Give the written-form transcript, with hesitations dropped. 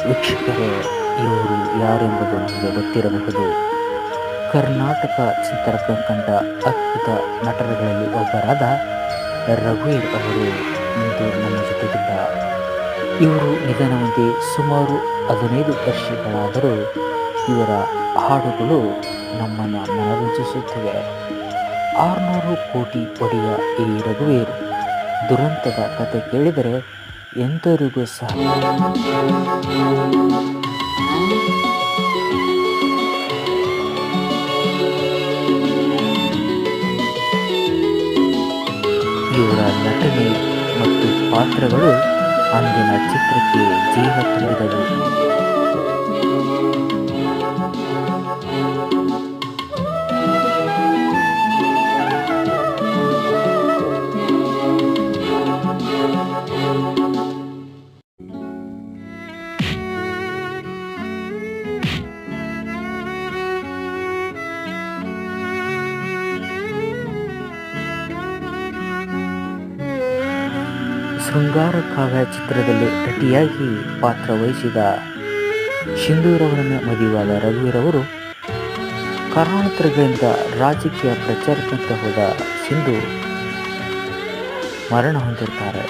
ವೀಕ್ಷಕರೇ, ಇವರು ಯಾರೆಂಬುದು ನಿಮಗೆ ಗೊತ್ತಿರಬಹುದು. ಕರ್ನಾಟಕ ಚಿತ್ರರಂಗ ಕಂಡ ಅದ್ಭುತ ನಟರುಗಳಲ್ಲಿ ಒಬ್ಬರಾದ ರಘುವೀರ್ ಅವರು ಇಂದು ನಮ್ಮ ಜೊತೆಗಿಲ್ಲ. ಇವರು ನಿಧನ ಹೊಂದಿ ಸುಮಾರು 15 ವರ್ಷಗಳಾದರೂ ಇವರ ಹಾಡುಗಳು ನಮ್ಮನ್ನು ಮನರಂಜಿಸುತ್ತಿವೆ. 600 ಕೋಟಿ ಒಡೆಯ ಈ ರಘುವೀರ್ ದುರಂತದ ಕತೆ ಕೇಳಿದರೆ ಎಂದರಿಗೂ ಸಹ ಇವರ ನಟನೆ ಮತ್ತು ಪಾತ್ರಗಳು ಅಂದಿನ ಚಿತ್ರಕ್ಕೆ ಜೀವ ತುಂಬಿದವು. ಶೃಂಗಾರ ಕಾವ್ಯ ಚಿತ್ರದಲ್ಲಿ ನಟಿಯಾಗಿ ಪಾತ್ರ ವಹಿಸಿದ ಸಿಂಧೂರವರನ್ನು ಮದುವೆಯಾದ ರಘುವೀರ್ ಅವರು ಕಾರಣಾಂತರಗಳಿಂದ ರಾಜಕೀಯ ಪ್ರಚಾರಕ್ಕಂತ ಹೋದ ಸಿಂಧು ಮರಣ ಹೊಂದಿರ್ತಾರೆ.